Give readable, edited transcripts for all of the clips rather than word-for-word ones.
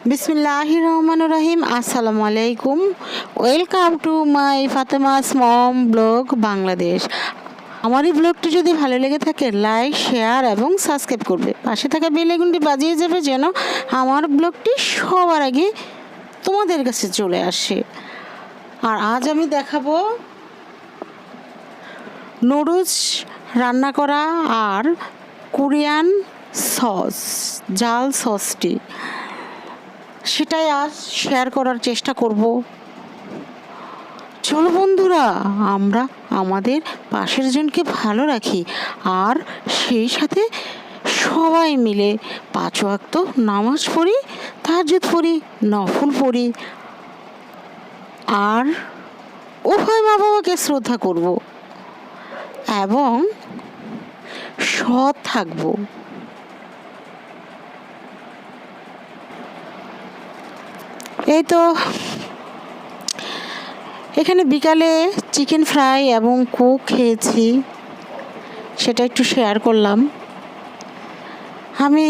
বিসমিল্লাহির রহমানির রহিম। আসসালামু আলাইকুম। Welcome to my Fatema's mom blog Bangladesh. আমার এই ব্লগটি যদি ভালো লেগে থাকে লাইক, শেয়ার এবং সাবস্ক্রাইব করবে। পাশে থাকা বেল আইকনটি বাজিয়ে যাবে যেন আমার ব্লগটি সবার আগে তোমাদের কাছে চলে আসে। আর আজ আমি দেখাবো নুডলস রান্না করা আর কোরিয়ান সস, জাল সসটি, সেটাই আজ শেয়ার করার চেষ্টা করব। চলো বন্ধুরা, আমরা আমাদের পাশের জনকে ভালো রাখি আর সেই সাথে সবাই মিলে 5 ওয়াক্ত নামাজ পড়ি, তাহাজ্জুদ পড়ি, নফল পড়ি আর উভয় মা বাবাকে শ্রদ্ধা করব এবং সৎ থাকব। এই তো এখানে বিকালে চিকেন ফ্রাই এবং কোক খেয়েছি, সেটা একটু শেয়ার করলাম। আমি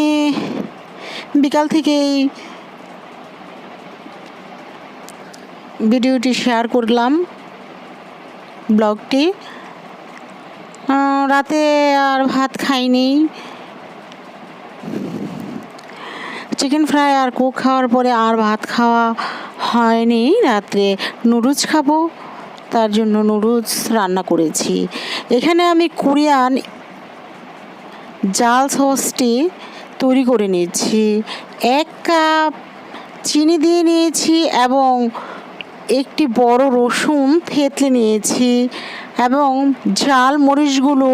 বিকাল থেকেই ভিডিওটি শেয়ার করলাম, ব্লগটি। রাতে আর ভাত খাইনি, চিকেন ফ্রাই আর কোক খাওয়ার পরে আর ভাত খাওয়া হয়নি। রাত্রে নুডলস খাবো, তার জন্য নুডলস রান্না করেছি। এখানে আমি কোরিয়ান জাল সসটি তৈরি করে নিয়েছি। 1 কাপ চিনি দিয়ে নিয়েছি এবং একটি বড় রসুন থেতলে নিয়েছি এবং ঝাল মরিচগুলো,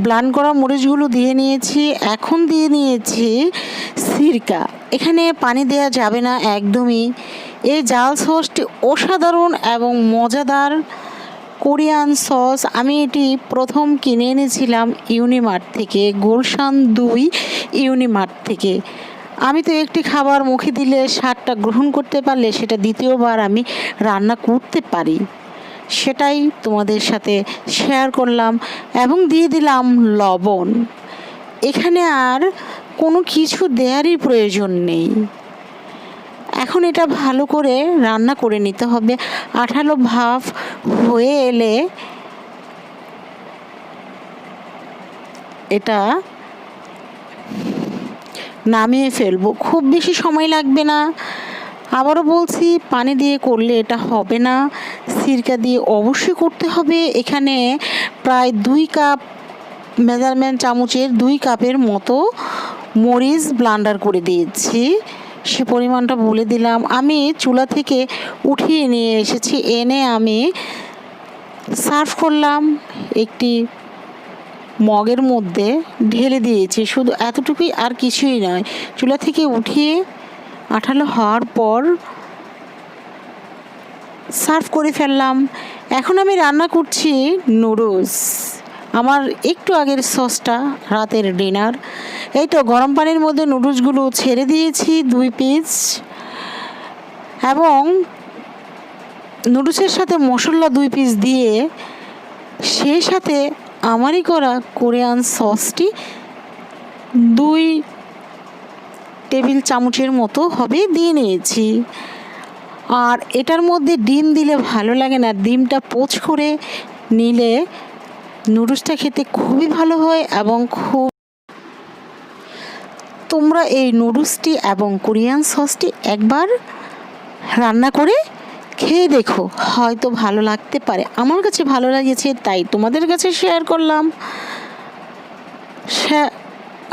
ব্লান্ড করা মরিচগুলো দিয়ে নিয়েছি। এখন দিয়ে নিয়েছি সিরকা। এখানে পানি দেওয়া যাবে না একদমই। এই জাল সসটি অসাধারণ এবং মজাদার কোরিয়ান সস। আমি এটি প্রথম কিনে এনেছিলাম ইউনিমার্ট থেকে, গুলশান 2 ইউনিমার্ট থেকে। আমি তো একটি খাবার মুখে দিলে স্বাদটা গ্রহণ করতে পারলে সেটা দ্বিতীয়বার আমি রান্না করতে পারি, সেটাই তোমাদের সাথে শেয়ার করলাম। এবং দিয়ে দিলাম লবণ। এখানে আর কোনো কিছু দেওয়ারই প্রয়োজন নেই। এখন এটা ভালো করে রান্না করে নিতে হবে। আঠালো ভাব হয়ে এলে এটা নামিয়ে ফেলবো। খুব বেশি সময় লাগবে না। আবারও বলছি, পানি দিয়ে করলে এটা হবে না, সিরকা দিয়ে অবশ্যই করতে হবে। এখানে প্রায় 2 কাপ, মেজারমেন্ট চামচের 2 কাপের মতো মরিচ ব্লান্ডার করে দিয়েছি, সে পরিমাণটা বলে দিলাম। আমি চুলা থেকে উঠিয়ে নিয়ে এসেছি, এনে আমি সার্ভ করলাম। একটি মগের মধ্যে ঢেলে দিয়েছি, শুধু এতটুকুই, আর কিছুই নয়। চুলা থেকে উঠিয়ে আঠালো হওয়ার পর সার্ভ করে ফেললাম। এখন আমি রান্না করছি নুডলস। আমার একটু আগের সসটা রাতের ডিনার। এই তো গরম পানির মধ্যে নুডলসগুলো ছেড়ে দিয়েছি 2 পিস, এবং নুডলসের সাথে মশলা 2 পিস দিয়ে সেই সাথে আমারই করা কোরিয়ান সসটি 2 টেবিল চামচের মতো হবে দিয়ে নিয়েছি। আর এটার মধ্যে ডিম দিলে ভালো লাগে না, ডিমটা পোচ করে নিলে নুডলসটা খেতে খুবই ভালো হয়। এবং তোমরা এই নুডলসটি এবং কোরিয়ান সসটি একবার রান্না করে খেয়ে দেখো, হয়তো ভালো লাগতে পারে। আমার কাছে ভালো লেগেছে, তাই তোমাদের কাছে শেয়ার করলাম।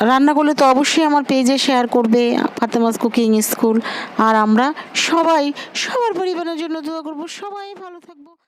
রান্না করলে তো অবশ্যই আমার পেজে শেয়ার করবে, ফাতেমাস কুকিং স্কুল। আর আমরা সবাই সবার পরিবারের জন্য দোয়া করব। সবাই ভালো থাকবে।